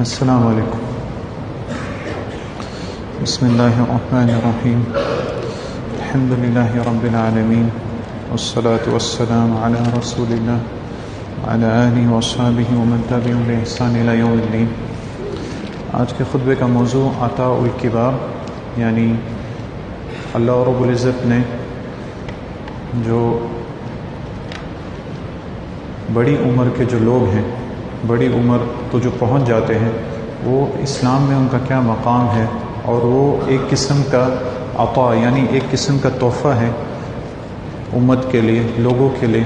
السلام علیکم. بسم اللہ الرحمن الرحیم. الحمد للہ رب العالمین والصلاة والسلام علی رسول اللہ وعلی آلہ وصحبہ ومن تبعهم بإحسان الی یوم الدین. آج کے خطبے کا موضوع عطاء الکبار، یعنی اللہ رب العزت نے جو بڑی عمر کے جو لوگ ہیں، بڑی عمر تو جو پہنچ جاتے ہیں، وہ اسلام میں ان کا کیا مقام ہے، اور وہ ایک قسم کا عطا یعنی ایک قسم کا تحفہ ہے امت کے لیے، لوگوں کے لیے.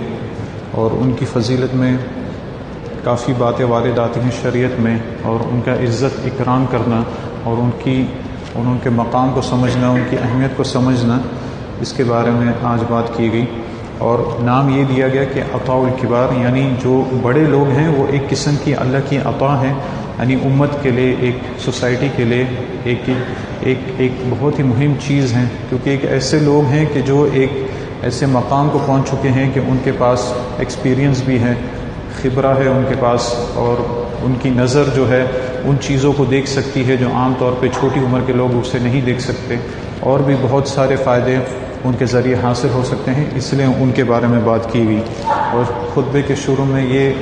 اور ان کی فضیلت میں کافی باتیں وارد آتی ہیں شریعت میں، اور ان کا عزت اکرام کرنا اور ان کے مقام کو سمجھنا، ان کی اہمیت کو سمجھنا، اس کے بارے میں آج بات کی گئی. اور نام یہ دیا گیا کہ عطاء الکبار، یعنی جو بڑے لوگ ہیں وہ ایک قسم کی اللہ کی عطا ہے، یعنی امت کے لیے، ایک سوسائٹی کے لیے ایک بہت ہی مہم چیز ہے، کیونکہ ایک ایسے لوگ ہیں کہ جو ایک ایسے مقام کو پہنچ چکے ہیں کہ ان کے پاس ایکسپیرینس بھی ہے، خبرہ ہے ان کے پاس، اور ان کی نظر جو ہے ان چیزوں کو دیکھ سکتی ہے جو عام طور پہ چھوٹی عمر کے لوگ اسے نہیں دیکھ سکتے، اور بھی بہت سارے فائدے ان کے ذریعے حاصل ہو سکتے ہیں. اس لیے ان کے بارے میں بات کی گئی. اور خطبے کے شروع میں یہ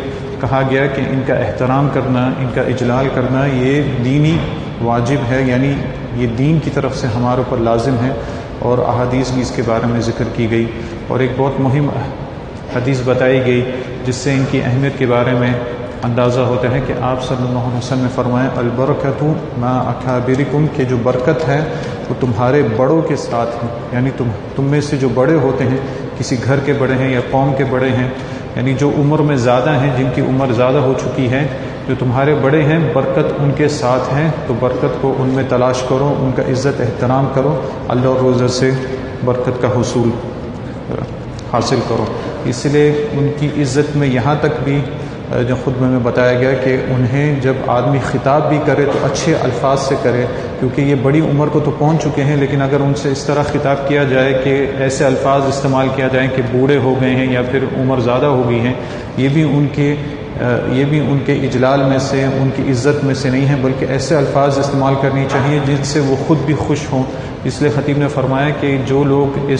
کہا گیا کہ ان کا احترام کرنا، ان کا اجلال کرنا یہ دینی واجب ہے، یعنی یہ دین کی طرف سے ہمارے اوپر لازم ہے، اور احادیث بھی اس کے بارے میں ذکر کی گئی. اور ایک بہت مہم حدیث بتائی گئی جس سے ان کی اہمیت کے بارے میں اندازہ ہوتا ہے کہ آپ صلی اللہ علیہ وسلم نے فرمایا البرکۃ مع اکابرکم، کہ جو برکت ہے وہ تمہارے بڑوں کے ساتھ ہے، یعنی تم میں سے جو بڑے ہوتے ہیں، کسی گھر کے بڑے ہیں یا قوم کے بڑے ہیں، یعنی جو عمر میں زیادہ ہیں، جن کی عمر زیادہ ہو چکی ہے، جو تمہارے بڑے ہیں، برکت ان کے ساتھ ہیں. تو برکت کو ان میں تلاش کرو، ان کا عزت احترام کرو، اللہ اور روزہ سے برکت کا حصول حاصل کرو. اس لیے ان کی عزت میں یہاں تک بھی جو خطبے میں بتایا گیا کہ انہیں جب آدمی خطاب بھی کرے تو اچھے الفاظ سے کرے، کیونکہ یہ بڑی عمر کو تو پہنچ چکے ہیں، لیکن اگر ان سے اس طرح خطاب کیا جائے کہ ایسے الفاظ استعمال کیا جائیں کہ بوڑھے ہو گئے ہیں یا پھر عمر زیادہ ہو گئی ہیں، یہ بھی ان کے اجلال میں سے، ان کی عزت میں سے نہیں ہے، بلکہ ایسے الفاظ استعمال کرنی چاہیے جن سے وہ خود بھی خوش ہوں. اس لیے خطیب نے فرمایا کہ جو لوگ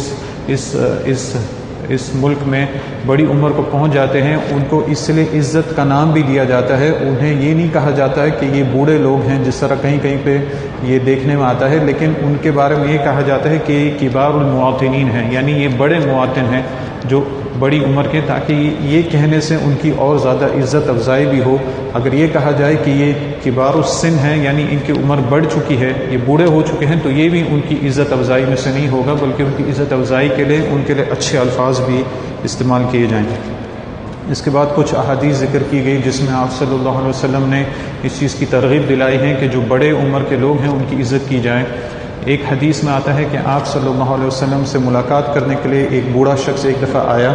اس ملک میں بڑی عمر کو پہنچ جاتے ہیں، ان کو اس لیے عزت کا نام بھی دیا جاتا ہے. انہیں یہ نہیں کہا جاتا ہے کہ یہ بوڑھے لوگ ہیں، جس طرح کہیں پہ یہ دیکھنے میں آتا ہے، لیکن ان کے بارے میں یہ کہا جاتا ہے کہ یہ کبار المواطنین ہیں، یعنی یہ بڑے مواطن ہیں جو بڑی عمر کے، تاکہ یہ کہنے سے ان کی اور زیادہ عزت افزائی بھی ہو. اگر یہ کہا جائے کہ یہ کبار السن ہیں، یعنی ان کی عمر بڑھ چکی ہے، یہ بوڑھے ہو چکے ہیں، تو یہ بھی ان کی عزت افزائی میں سے نہیں ہوگا، بلکہ ان کی عزت افزائی کے لیے ان کے لیے اچھے الفاظ بھی استعمال کیے جائیں. اس کے بعد کچھ احادیث ذکر کی گئی جس میں آپ صلی اللہ علیہ وسلم نے اس چیز کی ترغیب دلائی ہے کہ جو بڑے عمر کے لوگ ہیں ان کی عزت کی جائے. ایک حدیث میں آتا ہے کہ آپ صلی اللہ علیہ وسلم سے ملاقات کرنے کے لیے ایک بوڑھا شخص ایک دفعہ آیا،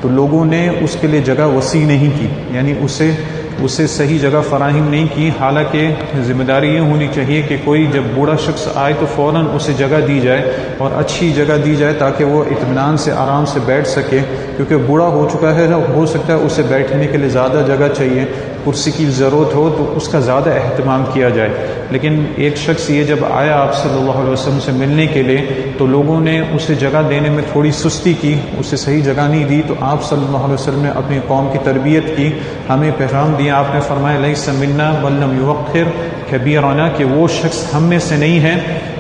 تو لوگوں نے اس کے لیے جگہ وسیع نہیں کی، یعنی اسے صحیح جگہ فراہم نہیں کی. حالانکہ ذمہ داری یہ ہونی چاہیے کہ کوئی جب بوڑھا شخص آئے تو فوراً اسے جگہ دی جائے، اور اچھی جگہ دی جائے تاکہ وہ اطمینان سے آرام سے بیٹھ سکے، کیونکہ بوڑھا ہو چکا ہے، ہو سکتا ہے اسے بیٹھنے کے لیے زیادہ جگہ چاہیے، کرسی کی ضرورت ہو تو اس کا زیادہ اہتمام کیا جائے. لیکن ایک شخص یہ جب آیا آپ صلی اللہ علیہ وسلم سے ملنے کے لیے، تو لوگوں نے اسے جگہ دینے میں تھوڑی سستی کی، اسے صحیح جگہ نہیں دی. تو آپ صلی اللہ علیہ وسلم نے اپنی قوم کی تربیت کی، ہمیں پیغام دیا. آپ نے فرمایا لیس منا من لم یوقر کبیرنا، کہ وہ شخص ہم میں سے نہیں ہے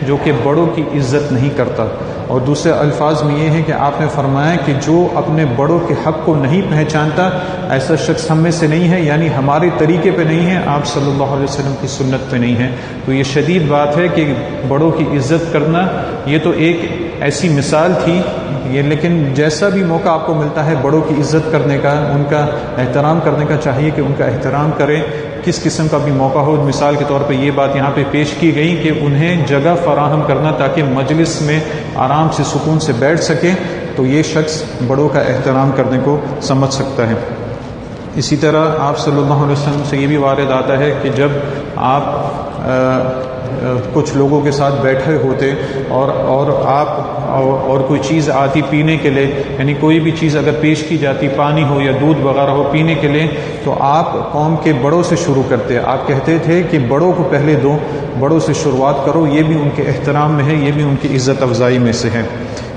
جو کہ بڑوں کی عزت نہیں کرتا. اور دوسرے الفاظ میں یہ ہے کہ آپ نے فرمایا کہ جو اپنے بڑوں کے حق کو نہیں پہچانتا، ایسا شخص ہم میں سے نہیں ہے، یعنی ہمارے طریقے پہ نہیں ہے، آپ صلی اللہ علیہ وسلم کی سنت پہ نہیں ہے. تو یہ شدید بات ہے کہ بڑوں کی عزت کرنا یہ تو ایک ایسی مثال تھی یہ، لیکن جیسا بھی موقع آپ کو ملتا ہے بڑوں کی عزت کرنے کا، ان کا احترام کرنے کا، چاہیے کہ ان کا احترام کریں، کس قسم کا بھی موقع ہو. مثال کے طور پہ یہ بات یہاں پہ پیش کی گئی کہ انہیں جگہ فراہم کرنا تاکہ مجلس میں آرام سے سکون سے بیٹھ سکے، تو یہ شخص بڑوں کا احترام کرنے کو سمجھ سکتا ہے. اسی طرح آپ صلی اللہ علیہ وسلم سے یہ بھی وارد آتا ہے کہ جب آپ کچھ لوگوں کے ساتھ بیٹھے ہوتے اور آپ اور کوئی چیز آتی پینے کے لیے، یعنی کوئی بھی چیز اگر پیش کی جاتی، پانی ہو یا دودھ وغیرہ ہو پینے کے لیے، تو آپ قوم کے بڑوں سے شروع کرتے. آپ کہتے تھے کہ بڑوں کو پہلے دو، بڑوں سے شروعات کرو، یہ بھی ان کے احترام میں ہے، یہ بھی ان کی عزت افزائی میں سے ہے.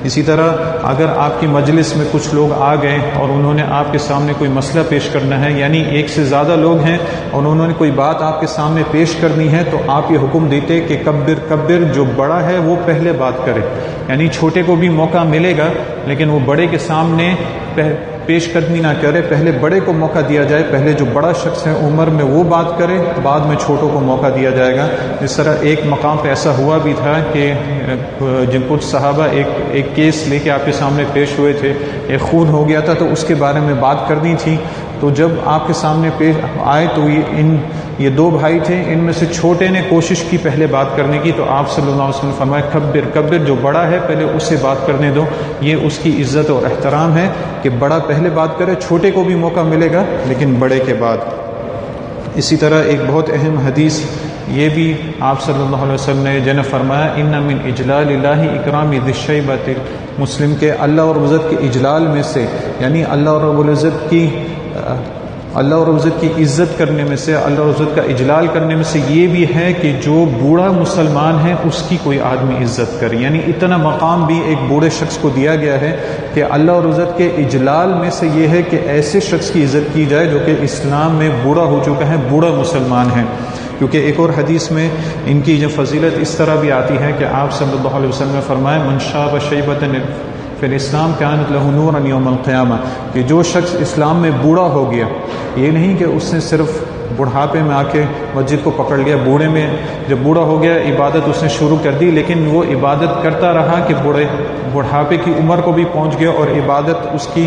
اسی طرح اگر آپ کی مجلس میں کچھ لوگ آ گئے اور انہوں نے آپ کے سامنے کوئی مسئلہ پیش کرنا ہے، یعنی ایک سے زیادہ لوگ ہیں اور انہوں نے کوئی بات آپ کے سامنے پیش کرنی ہے، تو آپ یہ حکم دیتے کہ کبر، جو بڑا ہے وہ پہلے بات کرے. یعنی چھوٹے کو بھی موقع ملے گا لیکن وہ بڑے کے سامنے پیش قدمی نہ کرے، پہلے بڑے کو موقع دیا جائے، پہلے جو بڑا شخص ہے عمر میں وہ بات کرے، بعد میں چھوٹوں کو موقع دیا جائے گا. اس طرح ایک مقام پہ ایسا ہوا بھی تھا کہ جن کچھ صحابہ ایک کیس لے کے آپ کے سامنے پیش ہوئے تھے، ایک خون ہو گیا تھا تو اس کے بارے میں بات کرنی تھی. تو جب آپ کے سامنے پیش آئے تو یہ دو بھائی تھے، ان میں سے چھوٹے نے کوشش کی پہلے بات کرنے کی، تو آپ صلی اللہ علیہ وسلم فرمایا کبر، جو بڑا ہے پہلے اس سے بات کرنے دو. یہ اس کی عزت اور احترام ہے کہ بڑا پہلے بات کرے، چھوٹے کو بھی موقع ملے گا لیکن بڑے کے بعد. اسی طرح ایک بہت اہم حدیث یہ بھی آپ صلی اللہ علیہ وسلم نے جنہیں فرمایا ان من اجلال اللہ اکرام ذی الشیبۃ، مسلم کے اللہ اور عزت کے اجلال میں سے، یعنی اللہ اور العزت کی عزت کرنے میں سے، اللہ اور عزت کا اجلال کرنے میں سے یہ بھی ہے کہ جو بوڑھا مسلمان ہے اس کی کوئی آدمی عزت کرے. یعنی اتنا مقام بھی ایک بوڑھے شخص کو دیا گیا ہے کہ اللہ اور عزت کے اجلال میں سے یہ ہے کہ ایسے شخص کی عزت کی جائے جو کہ اسلام میں بوڑھا ہو چکا ہے، بوڑھا مسلمان ہے. کیونکہ ایک اور حدیث میں ان کی جو فضیلت اس طرح بھی آتی ہے کہ آپ صلی اللہ علیہ وسلم نے فرمایا من شاب شیبۃ فی الاسلام کانت لہ نورا یوم القیامہ، کہ جو شخص اسلام میں بوڑھا ہو گیا، یہ نہیں کہ اس نے صرف بڑھاپے میں آ کے مسجد کو پکڑ لیا، بوڑھے میں جب بوڑھا ہو گیا عبادت اس نے شروع کر دی، لیکن وہ عبادت کرتا رہا کہ بڑھاپے کی عمر کو بھی پہنچ گیا اور عبادت اس کی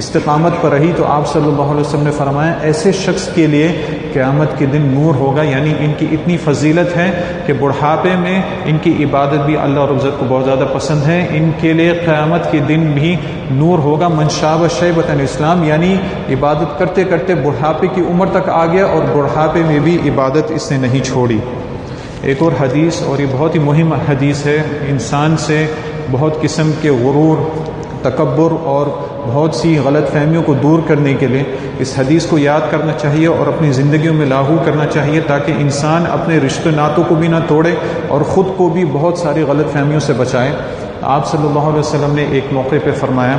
استقامت پر رہی. تو آپ صلی اللہ علیہ وسلم نے فرمایا ایسے شخص کے لیے قیامت کے دن نور ہوگا. یعنی ان کی اتنی فضیلت ہے کہ بڑھاپے میں ان کی عبادت بھی اللہ اور عزت کو بہت زیادہ پسند ہے، ان کے لیے قیامت کے دن بھی نور ہوگا. من شاب شیبۃ الاسلام، یعنی عبادت کرتے کرتے بڑھاپے کی عمر تک آ گیا اور بڑھاپے میں بھی عبادت اس نے نہیں چھوڑی. ایک اور حدیث، اور یہ بہت ہی مہم حدیث ہے، انسان سے بہت قسم کے غرور، تکبر اور بہت سی غلط فہمیوں کو دور کرنے کے لیے اس حدیث کو یاد کرنا چاہیے اور اپنی زندگیوں میں لاگو کرنا چاہیے تاکہ انسان اپنے رشتے ناتوں کو بھی نہ توڑے اور خود کو بھی بہت ساری غلط فہمیوں سے بچائے. آپ صلی اللہ علیہ وسلم نے ایک موقع پہ فرمایا،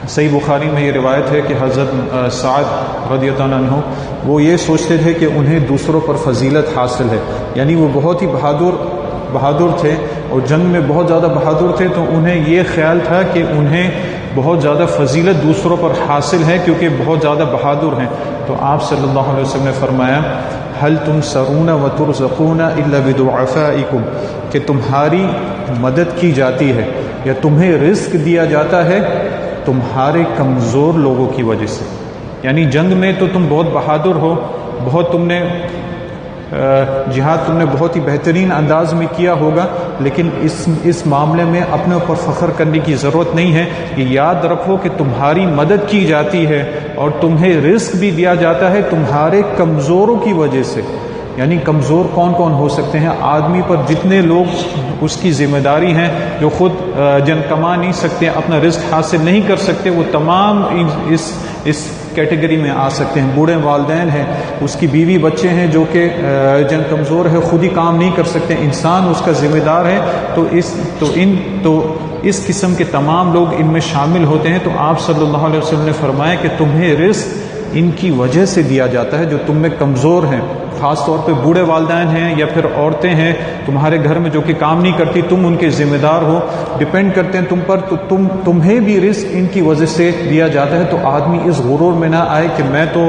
صحیح بخاری میں یہ روایت ہے کہ حضرت سعد رضی اللہ عنہ وہ یہ سوچتے تھے کہ انہیں دوسروں پر فضیلت حاصل ہے، یعنی وہ بہت ہی بہادر تھے اور جنگ میں بہت زیادہ بہادر تھے، تو انہیں یہ خیال تھا کہ انہیں بہت زیادہ فضیلت دوسروں پر حاصل ہے کیونکہ بہت زیادہ بہادر ہیں. تو آپ صلی اللہ علیہ وسلم نے فرمایا هل تنصرون وترزقون الا بدعفائکم، کہ تمہاری مدد کی جاتی ہے یا تمہیں رزق دیا جاتا ہے تمہارے کمزور لوگوں کی وجہ سے. یعنی جنگ میں تو تم بہت بہادر ہو، بہت تم نے جہاد تم نے بہت ہی بہترین انداز میں کیا ہوگا، لیکن اس معاملے میں اپنے اوپر فخر کرنے کی ضرورت نہیں ہے. یہ یاد رکھو کہ تمہاری مدد کی جاتی ہے اور تمہیں رزق بھی دیا جاتا ہے تمہارے کمزوروں کی وجہ سے. یعنی کمزور کون کون ہو سکتے ہیں؟ آدمی پر جتنے لوگ اس کی ذمہ داری ہیں، جو خود جن کما نہیں سکتے، اپنا رزق حاصل نہیں کر سکتے، وہ تمام اس کیٹیگری میں آ سکتے ہیں. بوڑھے والدین ہیں، اس کی بیوی بچے ہیں جو کہ جن کمزور ہے، خود ہی کام نہیں کر سکتے، انسان اس کا ذمہ دار ہے، تو اس قسم کے تمام لوگ ان میں شامل ہوتے ہیں. تو آپ صلی اللہ علیہ وسلم نے فرمایا کہ تمہیں رزق ان کی وجہ سے دیا جاتا ہے جو تم میں کمزور ہیں، خاص طور پہ بوڑھے والدین ہیں یا پھر عورتیں ہیں تمہارے گھر میں جو کہ کام نہیں کرتی، تم ان کے ذمہ دار ہو، ڈپینڈ کرتے ہیں تم پر، تو تمہیں بھی رزق ان کی وجہ سے دیا جاتا ہے. تو آدمی اس غرور میں نہ آئے کہ میں تو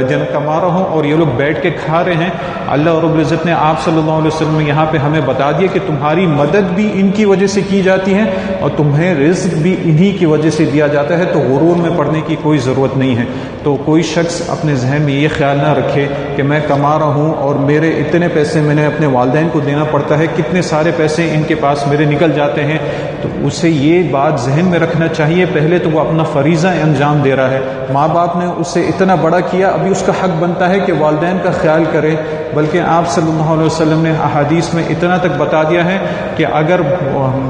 جن کما رہا ہوں اور یہ لوگ بیٹھ کے کھا رہے ہیں. اللہ رب العزت نے آپ صلی اللہ علیہ وسلم یہاں پہ ہمیں بتا دیا کہ تمہاری مدد بھی ان کی وجہ سے کی جاتی ہے اور تمہیں رزق بھی انہی کی وجہ سے دیا جاتا ہے. تو غرور میں پڑنے کی کوئی ضرورت نہیں ہے. تو کوئی شخص اپنے ذہن میں یہ خیال نہ رکھے کہ میں کما رہا ہوں اور میرے اتنے پیسے میں نے اپنے والدین کو دینا پڑتا ہے، کتنے سارے پیسے ان کے پاس میرے نکل جاتے ہیں، تو اسے یہ بات ذہن میں رکھنا چاہیے، پہلے تو وہ اپنا فریضہ انجام دے رہا ہے، ماں باپ نے اسے اتنا بڑا کیا، ابھی اس کا حق بنتا ہے کہ والدین کا خیال کرے، بلکہ آپ صلی اللہ علیہ وسلم نے احادیث میں اتنا تک بتا دیا ہے کہ اگر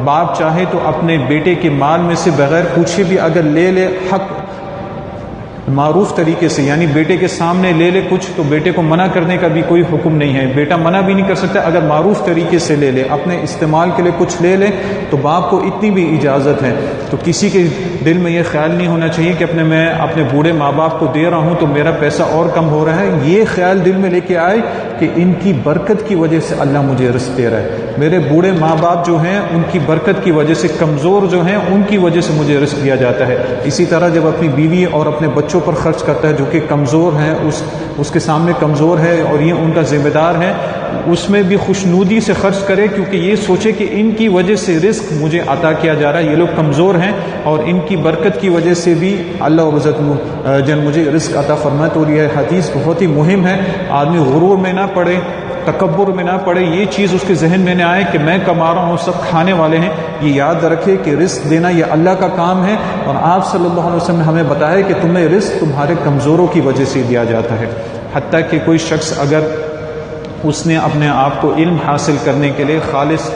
باپ چاہے تو اپنے بیٹے کے مال میں سے بغیر پوچھے بھی اگر لے لے، حق معروف طریقے سے، یعنی بیٹے کے سامنے لے لے کچھ، تو بیٹے کو منع کرنے کا بھی کوئی حکم نہیں ہے، بیٹا منع بھی نہیں کر سکتا، اگر معروف طریقے سے لے لے، اپنے استعمال کے لیے کچھ لے لے تو باپ کو اتنی بھی اجازت ہے۔ تو کسی کے دل میں یہ خیال نہیں ہونا چاہیے کہ میں اپنے بوڑھے ماں باپ کو دے رہا ہوں تو میرا پیسہ اور کم ہو رہا ہے، یہ خیال دل میں لے کے آئے کہ ان کی برکت کی وجہ سے اللہ مجھے رزق دے رہا ہے، میرے بوڑھے ماں باپ جو ہیں ان کی برکت کی وجہ سے، کمزور جو ہیں ان کی وجہ سے مجھے رزق دیا جاتا ہے۔ اسی طرح جب اپنی بیوی اور اپنے بچوں پر خرچ کرتا ہے جو کہ کمزور ہیں، اس کے سامنے کمزور ہے اور یہ ان کا ذمہ دار ہے، اس میں بھی خوشنودی سے خرچ کرے، کیونکہ یہ سوچے کہ ان کی وجہ سے رزق مجھے عطا کیا جا رہا ہے، یہ لوگ کمزور ہیں اور ان کی برکت کی وجہ سے بھی اللہ عزت جل مجھے رزق عطا فرمائے۔ تو یہ حدیث بہت ہی مہم ہے، آدمی غرور میں نہ پڑے، تکبر میں نہ پڑے، یہ چیز اس کے ذہن میں نہ آئے کہ میں کما رہا ہوں سب کھانے والے ہیں، یہ یاد رکھے کہ رزق دینا یہ اللہ کا کام ہے، اور آپ صلی اللہ علیہ وسلم نے ہمیں بتایا کہ تمہیں رزق تمہارے کمزوروں کی وجہ سے دیا جاتا ہے۔ حتیٰ کہ کوئی شخص اگر اس نے اپنے آپ کو علم حاصل کرنے کے لیے، خالص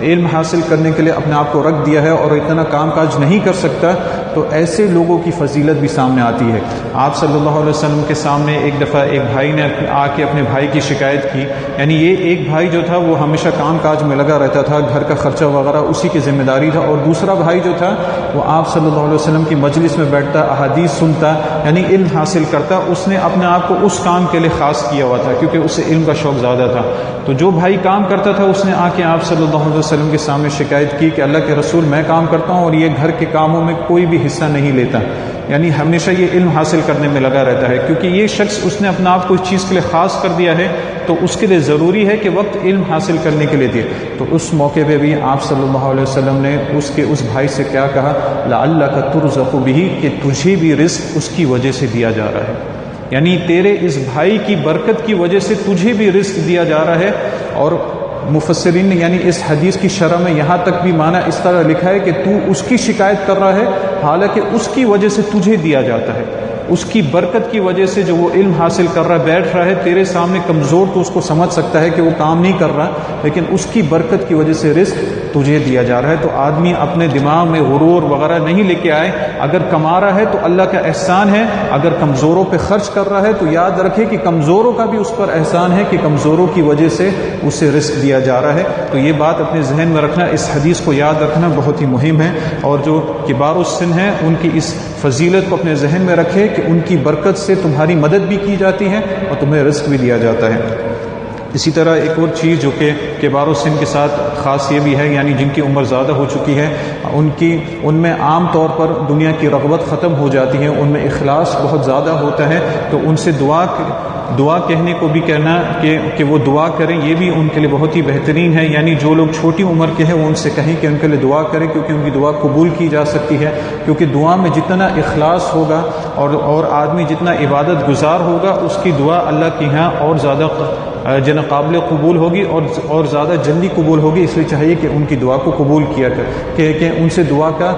علم حاصل کرنے کے لیے اپنے آپ کو رکھ دیا ہے اور اتنا کام کاج نہیں کر سکتا، تو ایسے لوگوں کی فضیلت بھی سامنے آتی ہے۔ آپ صلی اللہ علیہ وسلم کے سامنے ایک دفعہ ایک بھائی نے آ کے اپنے بھائی کی شکایت کی، یعنی یہ ایک بھائی جو تھا وہ ہمیشہ کام کاج میں لگا رہتا تھا، گھر کا خرچہ وغیرہ اسی کی ذمہ داری تھا، اور دوسرا بھائی جو تھا وہ آپ صلی اللہ علیہ وسلم کی مجلس میں بیٹھتا، احادیث سنتا، یعنی علم حاصل کرتا، اس نے اپنے آپ کو اس کام کے لیے خاص کیا ہوا تھا کیونکہ اسے علم کا شوق زیادہ تھا۔ تو جو بھائی کام کرتا تھا اس نے آ کے آپ صلی اللہ علیہ وسلم کے سامنے شکایت کی کہ اللہ کے رسول میں کام کرتا ہوں اور یہ گھر کے کاموں میں کوئی بھی حصہ نہیں لیتا، یعنی ہمیشہ یہ علم حاصل کرنے میں لگا رہتا ہے، کیونکہ یہ شخص اس نے اپنا آپ کو اس چیز کے لیے خاص کر دیا ہے، تو اس کے لیے ضروری ہے کہ وقت علم حاصل کرنے کے لیے دے۔ تو اس موقع پہ بھی آپ صلی اللہ علیہ وسلم نے اس بھائی سے کیا کہا، لعلک ترزق بہ، کہ تجھے بھی رزق اس کی وجہ سے دیا جا رہا ہے، یعنی تیرے اس بھائی کی برکت کی وجہ سے تجھے بھی رزق دیا جا رہا ہے۔ اور مفسرین نے یعنی اس حدیث کی شرح میں یہاں تک بھی معنی اس طرح لکھا ہے کہ تو اس کی شکایت کر رہا ہے، حالانکہ اس کی وجہ سے تجھے دیا جاتا ہے، اس کی برکت کی وجہ سے جو وہ علم حاصل کر رہا ہے، بیٹھ رہا ہے تیرے سامنے کمزور، تو اس کو سمجھ سکتا ہے کہ وہ کام نہیں کر رہا، لیکن اس کی برکت کی وجہ سے رزق تجھے دیا جا رہا ہے۔ تو آدمی اپنے دماغ میں غرور وغیرہ نہیں لے کے آئے، اگر کما رہا ہے تو اللہ کا احسان ہے، اگر کمزوروں پہ خرچ کر رہا ہے تو یاد رکھے کہ کمزوروں کا بھی اس پر احسان ہے کہ کمزوروں کی وجہ سے اسے رزق دیا جا رہا ہے۔ تو یہ بات اپنے ذہن میں رکھنا، اس حدیث کو یاد رکھنا بہت ہی مہم ہے، اور جو کبار السن ہیں ان کی اس فضیلت کو اپنے ذہن میں رکھے کہ ان کی برکت سے تمہاری مدد بھی کی جاتی ہے اور تمہیں رزق بھی دیا جاتا ہے۔ اسی طرح ایک اور چیز جو کہ کبار السن کے ساتھ خاص یہ بھی ہے، یعنی جن کی عمر زیادہ ہو چکی ہے، ان میں عام طور پر دنیا کی رغبت ختم ہو جاتی ہے، ان میں اخلاص بہت زیادہ ہوتا ہے، تو ان سے دعا کہنے کو بھی کہنا کہ وہ دعا کریں، یہ بھی ان کے لیے بہت ہی بہترین ہے، یعنی جو لوگ چھوٹی عمر کے ہیں وہ ان سے کہیں کہ ان کے لیے دعا کریں، کیونکہ ان کی دعا قبول کی جا سکتی ہے، کیونکہ دعا میں جتنا اخلاص ہوگا اور آدمی جتنا عبادت گزار ہوگا، اس کی دعا اللہ کے یہاں اور زیادہ قابل قبول ہوگی اور زیادہ جلدی قبول ہوگی، اس لیے چاہیے کہ ان کی دعا کو قبول کیا کہ ان سے دعا کا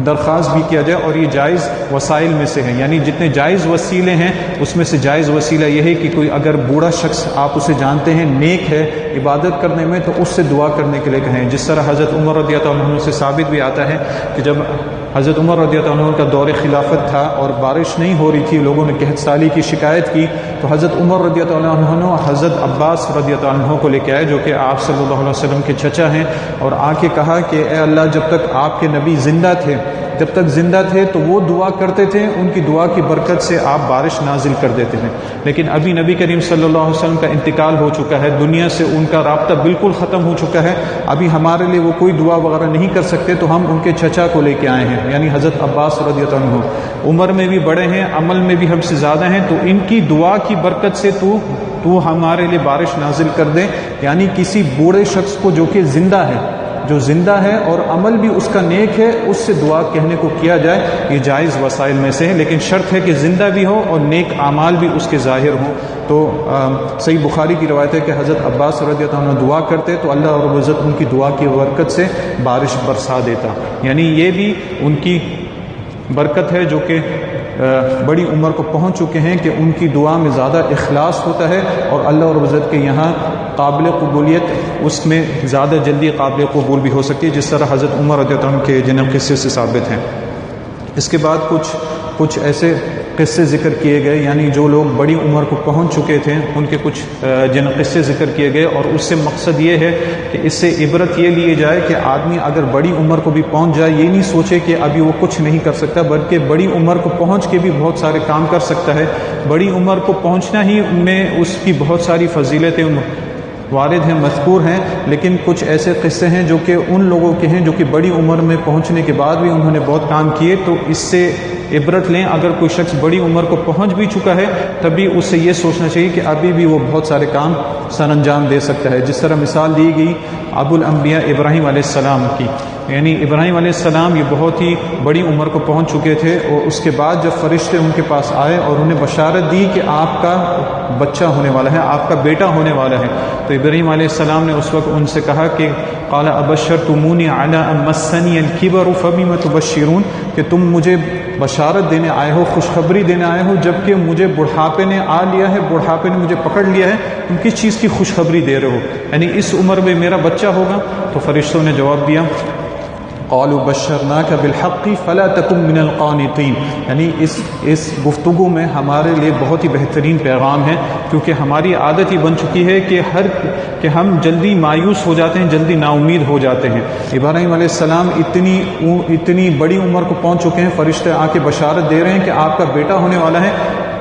درخواست بھی کیا جائے، اور یہ جائز وسائل میں سے ہے، یعنی جتنے جائز وسیلے ہیں اس میں سے جائز وسیلہ یہ ہے کہ کوئی اگر بوڑھا شخص آپ اسے جانتے ہیں نیک ہے عبادت کرنے میں، تو اس سے دعا کرنے کے لیے کہیں، جس طرح حضرت عمر رضی اللہ عنہ سے ثابت بھی آتا ہے کہ جب حضرت عمر رضی اللہ عنہ کا دور خلافت تھا اور بارش نہیں ہو رہی تھی، لوگوں نے قحط سالی کی شکایت کی، تو حضرت عمر رضی اللہ عنہ حضرت عباس رضی اللہ عنہ کو لے کے آئے جو کہ آپ صلی اللہ علیہ وسلم کے چچا ہیں، اور آ کے کہا کہ اے اللہ، جب تک آپ کے نبی زندہ تھے تو وہ دعا کرتے تھے، ان کی دعا کی برکت سے آپ بارش نازل کر دیتے ہیں، لیکن ابھی نبی کریم صلی اللہ علیہ وسلم کا انتقال ہو چکا ہے، دنیا سے ان کا رابطہ بالکل ختم ہو چکا ہے، ابھی ہمارے لیے وہ کوئی دعا وغیرہ نہیں کر سکتے، تو ہم ان کے چچا کو لے کے آئے ہیں، یعنی حضرت عباس رضی اللہ عنہ، عمر میں بھی بڑے ہیں، عمل میں بھی ہم سے زیادہ ہیں، تو ان کی دعا کی برکت سے تو ہمارے لیے بارش نازل کر دے، یعنی کسی بوڑھے شخص کو جو کہ زندہ ہے، جو زندہ ہے اور عمل بھی اس کا نیک ہے، اس سے دعا کہنے کو کیا جائے، یہ جائز وسائل میں سے ہے، لیکن شرط ہے کہ زندہ بھی ہو اور نیک اعمال بھی اس کے ظاہر ہوں۔ تو صحیح بخاری کی روایت ہے کہ حضرت عباس رضی اللہ عنہ دعا کرتے تو اللہ رب العزت ان کی دعا کی برکت سے بارش برسا دیتا، یعنی یہ بھی ان کی برکت ہے جو کہ بڑی عمر کو پہنچ چکے ہیں کہ ان کی دعا میں زیادہ اخلاص ہوتا ہے، اور اللہ رب العزت کے یہاں قابل قبولیت اس میں زیادہ جلدی قابل قبول بھی ہو سکتی ہے، جس طرح حضرت عمر رضی اللہ عنہ کے جنم قصے سے ثابت ہیں۔ اس کے بعد کچھ ایسے قصے ذکر کیے گئے، یعنی جو لوگ بڑی عمر کو پہنچ چکے تھے ان کے کچھ قصے ذکر کیے گئے، اور اس سے مقصد یہ ہے کہ اس سے عبرت یہ لیے جائے کہ آدمی اگر بڑی عمر کو بھی پہنچ جائے یہ نہیں سوچے کہ ابھی وہ کچھ نہیں کر سکتا، بلکہ بڑی عمر کو پہنچ کے بھی بہت سارے کام کر سکتا ہے۔ بڑی عمر کو پہنچنا ہی میں اس کی بہت ساری فضیلتیں وارد ہیں، مذکور ہیں، لیکن کچھ ایسے قصے ہیں جو کہ ان لوگوں کے ہیں جو کہ بڑی عمر میں پہنچنے کے بعد بھی انہوں نے بہت کام کیے، تو اس سے عبرت لیں۔ اگر کوئی شخص بڑی عمر کو پہنچ بھی چکا ہے تبھی اس سے یہ سوچنا چاہیے کہ ابھی بھی وہ بہت سارے کام سر انجام دے سکتا ہے، جس طرح مثال دی گئی ابو الانبیاء ابراہیم علیہ السلام کی، یعنی ابراہیم علیہ السلام یہ بہت ہی بڑی عمر کو پہنچ چکے تھے، اور اس کے بعد جب فرشتے ان کے پاس آئے اور انہیں بشارت دی کہ آپ کا بچہ ہونے والا ہے، آپ کا بیٹا ہونے والا ہے، تو ابراہیم علیہ السلام نے اس وقت ان سے کہا کہ قال ابشرتمونی علی ان مسنی الکبر فبم تبشرون، کہ تم مجھے بشارت دینے آئے ہو، خوشخبری دینے آئے ہو، جبکہ مجھے بڑھاپے نے آ لیا ہے، بڑھاپے نے مجھے پکڑ لیا ہے، تم کس چیز کی خوشخبری دے رہے ہو؟ یعنی اس عمر میں میرا بچہ ہوگا؟ تو فرشتوں نے جواب دیا قالوا بشرناک بالحق فلا تکن من القانطین، یعنی اس گفتگو میں ہمارے لیے بہت ہی بہترین پیغام ہے، کیونکہ ہماری عادت ہی بن چکی ہے کہ ہم جلدی مایوس ہو جاتے ہیں، جلدی نا امید ہو جاتے ہیں۔ ابراہیم علیہ السلام اتنی بڑی عمر کو پہنچ چکے ہیں، فرشتے آ کے بشارت دے رہے ہیں کہ آپ کا بیٹا ہونے والا ہے،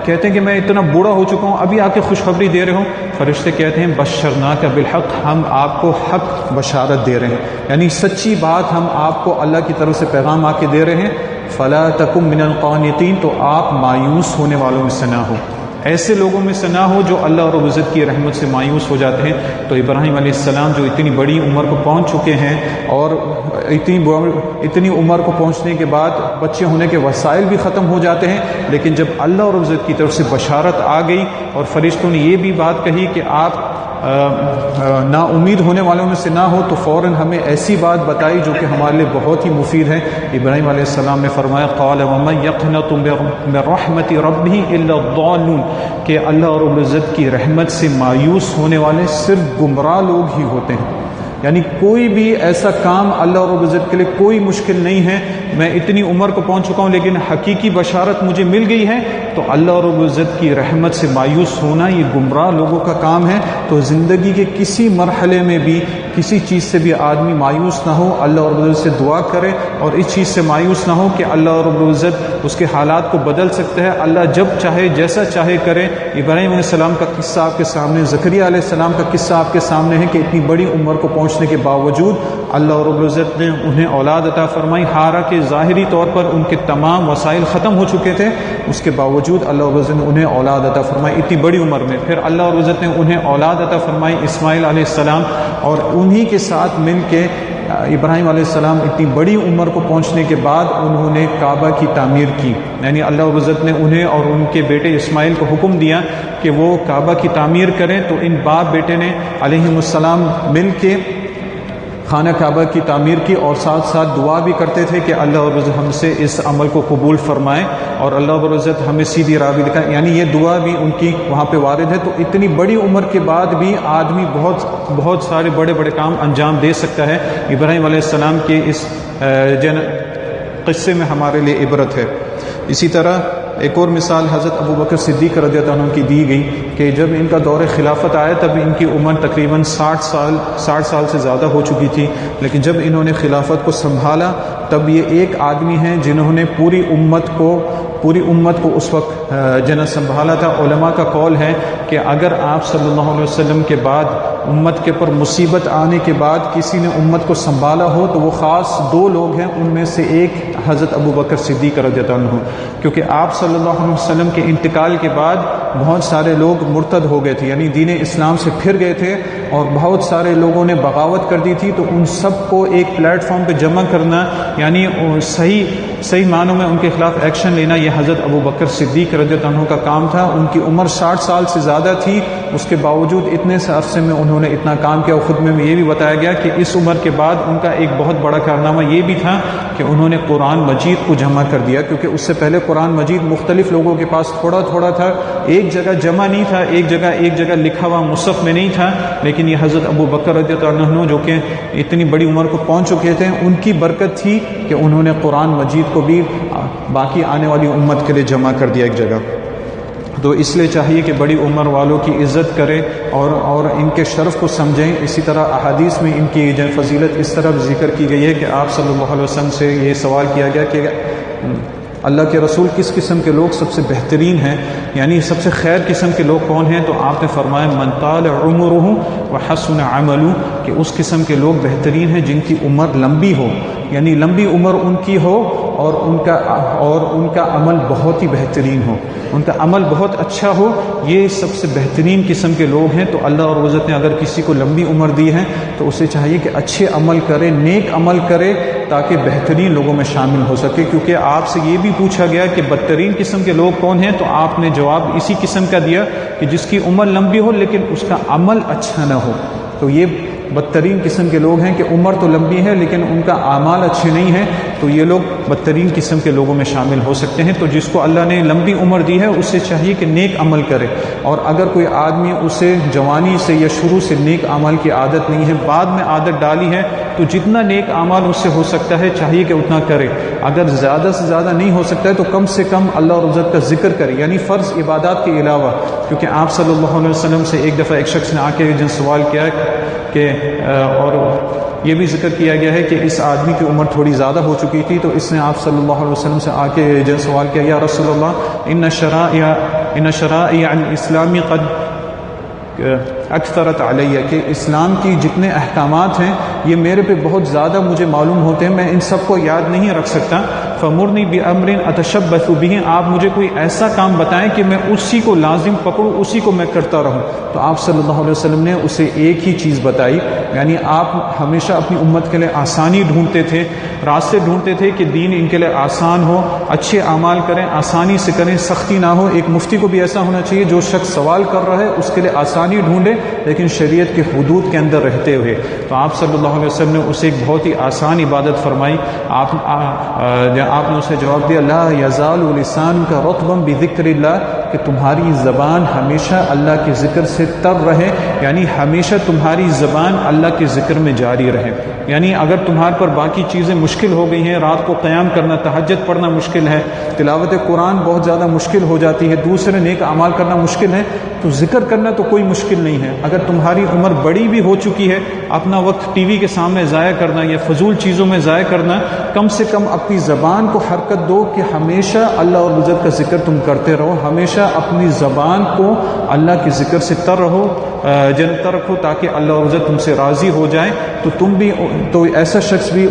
کہتے ہیں کہ میں اتنا بوڑھا ہو چکا ہوں، ابھی آ کے خوشخبری دے رہے ہوں؟ فرشتے کہتے ہیں بشرناک بالحق، ہم آپ کو حق بشارت دے رہے ہیں، یعنی سچی بات ہم آپ کو اللہ کی طرف سے پیغام آ کے دے رہے ہیں، فلا تکن من القانطین، تو آپ مایوس ہونے والوں میں سے نہ ہو، ایسے لوگوں میں سے نہ ہو جو اللہ رب العزت کی رحمت سے مایوس ہو جاتے ہیں۔ تو ابراہیم علیہ السلام جو اتنی بڑی عمر کو پہنچ چکے ہیں، اور اتنی عمر کو پہنچنے کے بعد بچے ہونے کے وسائل بھی ختم ہو جاتے ہیں، لیکن جب اللہ رب العزت کی طرف سے بشارت آ گئی اور فرشتوں نے یہ بھی بات کہی کہ آپ نا امید ہونے والوں میں سے نہ ہو، تو فوراً ہمیں ایسی بات بتائی جو کہ ہمارے لیے بہت ہی مفید ہے۔ ابراہیم علیہ السلام نے فرمایا قال ومن یقنط من رحمت ربہ الا الضالون، کہ اللہ رب العزت کی رحمت سے مایوس ہونے والے صرف گمراہ لوگ ہی ہوتے ہیں، یعنی کوئی بھی ایسا کام اللہ رب العزت کے لیے کوئی مشکل نہیں ہے۔ میں اتنی عمر کو پہنچ چکا ہوں لیکن حقیقی بشارت مجھے مل گئی ہے، تو اللہ رب العزت کی رحمت سے مایوس ہونا یہ گمراہ لوگوں کا کام ہے۔ تو زندگی کے کسی مرحلے میں بھی کسی چیز سے بھی آدمی مایوس نہ ہو، اللہ رب العزت سے دعا کرے، اور اس چیز سے مایوس نہ ہو کہ اللہ رب العزت اس کے حالات کو بدل سکتا ہے، اللہ جب چاہے جیسا چاہے کرے۔ ابراہیم علیہ السلام کا قصہ آپ کے سامنے، زکریا علیہ السلام کا قصہ آپ کے سامنے ہے کہ اتنی بڑی عمر کو پہنچنے کے باوجود اللہ رب العزت نے انہیں اولاد عطا فرمائی، حالانکہ ظاہری طور پر ان کے تمام وسائل ختم ہو چکے تھے، اس کے باوجود اللہ رب العزت نے انہیں اولاد عطا فرمائی اتنی بڑی عمر میں۔ پھر اللہ رب العزت نے انہیں اولاد عطا فرمائی اسماعیل علیہ السلام، اور انہی کے ساتھ مل کے ابراہیم علیہ السلام اتنی بڑی عمر کو پہنچنے کے بعد انہوں نے کعبہ کی تعمیر کی، یعنی اللہ رب العزت نے انہیں اور ان کے بیٹے اسماعیل کو حکم دیا کہ وہ کعبہ کی تعمیر کریں، تو ان باپ بیٹے نے علیہم السلام مل کے خانہ کعبہ کی تعمیر کی، اور ساتھ ساتھ دعا بھی کرتے تھے کہ اللہ رب العزت ہم سے اس عمل کو قبول فرمائے اور اللہ رب العزت ہمیں سیدھی راہ بھی دکھائے، یعنی یہ دعا بھی ان کی وہاں پہ وارد ہے۔ تو اتنی بڑی عمر کے بعد بھی آدمی بہت سارے بڑے بڑے کام انجام دے سکتا ہے۔ ابراہیم علیہ السلام کے اس قصے میں ہمارے لیے عبرت ہے۔ اسی طرح ایک اور مثال حضرت ابو بکر صدیق رضی اللہ عنہ کی دی گئی کہ جب ان کا دور خلافت آیا تب ان کی عمر تقریباً 60 سال سے زیادہ ہو چکی تھی، لیکن جب انہوں نے خلافت کو سنبھالا تب یہ ایک آدمی ہیں جنہوں نے پوری امت کو پوری امت کو اس وقت جنت سنبھالا تھا۔ علماء کا قول ہے کہ اگر آپ صلی اللہ علیہ وسلم کے بعد امت کے پر مصیبت آنے کے بعد کسی نے امت کو سنبھالا ہو تو وہ خاص 2 لوگ ہیں، ان میں سے ایک حضرت ابو بکر صدیق رضی اللہ عنہ، کیونکہ آپ صلی اللہ علیہ وسلم کے انتقال کے بعد بہت سارے لوگ مرتد ہو گئے تھے، یعنی دین اسلام سے پھر گئے تھے، اور بہت سارے لوگوں نے بغاوت کر دی تھی، تو ان سب کو ایک پلیٹ فارم پہ جمع کرنا، یعنی صحیح معنوں میں ان کے خلاف ایکشن لینا، یہ حضرت ابو بکر صدیق رضی اللہ عنہ کا کام تھا۔ ان کی عمر 60 سال سے زیادہ تھی، اس کے باوجود اتنے سے عرصے میں انہوں نے اتنا کام کیا۔ خود میں یہ بھی بتایا گیا کہ اس عمر کے بعد ان کا ایک بہت بڑا کارنامہ یہ بھی تھا کہ انہوں نے قرآن مجید کو جمع کر دیا، کیونکہ اس سے پہلے قرآن مجید مختلف لوگوں کے پاس تھوڑا تھوڑا تھا، ایک جگہ جمع نہیں تھا، ایک جگہ لکھا ہوا مصحف میں نہیں تھا، لیکن یہ حضرت ابو بکر رضی اللہ عنہ جو کہ اتنی بڑی عمر کو پہنچ چکے تھے، ان کی برکت تھی کہ انہوں نے قرآن مجید کو بھی باقی آنے والی امت کے لیے جمع کر دیا ایک جگہ۔ تو اس لیے چاہیے کہ بڑی عمر والوں کی عزت کریں اور ان کے شرف کو سمجھیں۔ اسی طرح احادیث میں ان کی فضیلت اس طرح ذکر کی گئی ہے کہ آپ صلی اللہ علیہ وسلم سے یہ سوال کیا گیا کہ اللہ کے رسول کس قسم کے لوگ سب سے بہترین ہیں، یعنی سب سے خیر قسم کے لوگ کون ہیں؟ تو آپ نے فرمایا من طال عمرہ وحسن عملہ، کہ اس قسم کے لوگ بہترین ہیں جن کی عمر لمبی ہو، یعنی لمبی عمر ان کی ہو اور ان کا عمل بہت ہی بہترین ہو، ان کا عمل بہت اچھا ہو، یہ سب سے بہترین قسم کے لوگ ہیں۔ تو اللہ اور عزت نے اگر کسی کو لمبی عمر دی ہے تو اسے چاہیے کہ اچھے عمل کرے، نیک عمل کرے، تاکہ بہترین لوگوں میں شامل ہو سکے۔ کیونکہ آپ سے یہ بھی پوچھا گیا کہ بدترین قسم کے لوگ کون ہیں، تو آپ نے جواب اسی قسم کا دیا کہ جس کی عمر لمبی ہو لیکن اس کا عمل اچھا نہ ہو۔ تو یہ بدترین قسم کے لوگ ہیں کہ عمر تو لمبی ہے لیکن ان کا اعمال اچھے نہیں ہیں، تو یہ لوگ بدترین قسم کے لوگوں میں شامل ہو سکتے ہیں۔ تو جس کو اللہ نے لمبی عمر دی ہے اسے چاہیے کہ نیک عمل کرے، اور اگر کوئی آدمی اسے جوانی سے یا شروع سے نیک عمل کی عادت نہیں ہے، بعد میں عادت ڈالی ہے، تو جتنا نیک اعمال اس سے ہو سکتا ہے چاہیے کہ اتنا کرے۔ اگر زیادہ سے زیادہ نہیں ہو سکتا ہے تو کم سے کم اللہ اور عزت کا ذکر کرے، یعنی فرض عبادات کے علاوہ۔ کیونکہ آپ صلی اللہ علیہ وسلم سے ایک دفعہ ایک شخص نے آ کے جن سوال کیا کہ اور یہ بھی ذکر کیا گیا ہے کہ اس آدمی کی عمر تھوڑی زیادہ ہو چکی تھی، تو اس نے آپ صلی اللہ علیہ وسلم سے آ کے جن سوال کیا، یا رسول اللہ ان شرائع الاسلام قد اکثرت علیہ، کہ اسلام کی جتنے احکامات ہیں یہ میرے پہ بہت زیادہ مجھے معلوم ہوتے ہیں، میں ان سب کو یاد نہیں رکھ سکتا۔ فمرنی بامر اتشبث به، آپ مجھے کوئی ایسا کام بتائیں کہ میں اسی کو لازم پکڑوں، اسی کو میں کرتا رہوں۔ تو آپ صلی اللہ علیہ وسلم نے اسے ایک ہی چیز بتائی، یعنی آپ ہمیشہ اپنی امت کے لیے آسانی ڈھونڈتے تھے، راستے ڈھونڈتے تھے کہ دین ان کے لیے آسان ہو، اچھے اعمال کریں، آسانی سے کریں، سختی نہ ہو۔ ایک مفتی کو بھی ایسا ہونا چاہیے جو شخص سوال کر رہا ہے اس کے لیے آسانی ڈھونڈے لیکن شریعت کے حدود کے اندر رہتے ہوئے۔ تو آپ صلی اللہ علیہ وسلم نے اسے ایک بہت ہی آسان عبادت فرمائی۔ آپ نے اسے جواب دیا لا یزال لسانک رطبا بذکر اللہ، کہ تمہاری زبان ہمیشہ اللہ کے ذکر سے تر رہے، یعنی ہمیشہ تمہاری زبان اللہ کے ذکر میں جاری رہے۔ یعنی اگر تمہارے پر باقی چیزیں مشکل ہو گئی ہیں، رات کو قیام کرنا، تہجد پڑھنا مشکل ہے، تلاوت قرآن بہت زیادہ مشکل ہو جاتی ہے، دوسرے نیک اعمال کرنا مشکل ہے، تو ذکر کرنا تو کوئی مشکل نہیں ہے۔ اگر تمہاری عمر بڑی بھی ہو چکی ہے، اپنا وقت ٹی وی کے سامنے ضائع کرنا یا فضول چیزوں میں ضائع کرنا، کم سے کم اپنی زبان کو حرکت دو کہ ہمیشہ اللہ اور عزت کا ذکر تم کرتے رہو، ہمیشہ اپنی زبان کو اللہ کے ذکر سے تر رکھو تاکہ اللہ اور عزت تم سے راضی ہو جائے۔ تو تم بھی، تو ایسا شخص بھی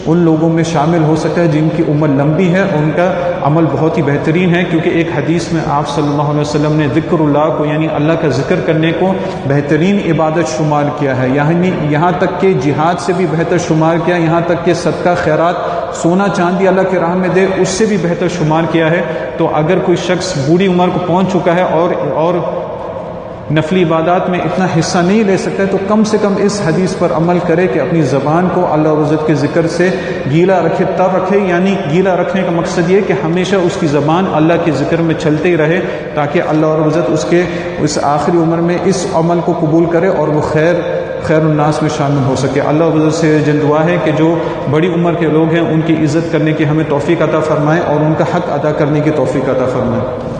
ان لوگوں میں شامل ہو سکتا ہے جن کی عمر لمبی ہے، ان کا عمل بہت ہی بہترین ہے۔ کیونکہ ایک حدیث میں آپ صلی اللہ علیہ وسلم نے ذکر اللہ کو، یعنی اللہ کا ذکر کرنے کو بہترین عبادت شمار کیا ہے، یہاں تک کہ جہاد سے بھی بہتر شمار کیا، یہاں تک کہ صدقہ خیرات، سونا چاندی اللہ کے راہ میں دے، اس سے بھی بہتر شمار کیا ہے۔ تو اگر کوئی شخص بوڑھی عمر کو پہنچ چکا ہے اور نفلی عبادات میں اتنا حصہ نہیں لے سکتا ہے، تو کم سے کم اس حدیث پر عمل کرے کہ اپنی زبان کو اللہ اور عزت کے ذکر سے گیلا رکھے، تر رکھے۔ یعنی گیلا رکھنے کا مقصد یہ کہ ہمیشہ اس کی زبان اللہ کے ذکر میں چلتے ہی رہے، تاکہ اللہ اور عزت اس آخری عمر میں اس عمل کو قبول کرے اور وہ خیر الناس میں شامل ہو سکے۔ اللہ اور عزت سے جن دعا ہے کہ جو بڑی عمر کے لوگ ہیں ان کی عزت کرنے کی ہمیں توفیق عطا فرمائے اور ان کا حق ادا کرنے کی توفیق عطا فرمائے۔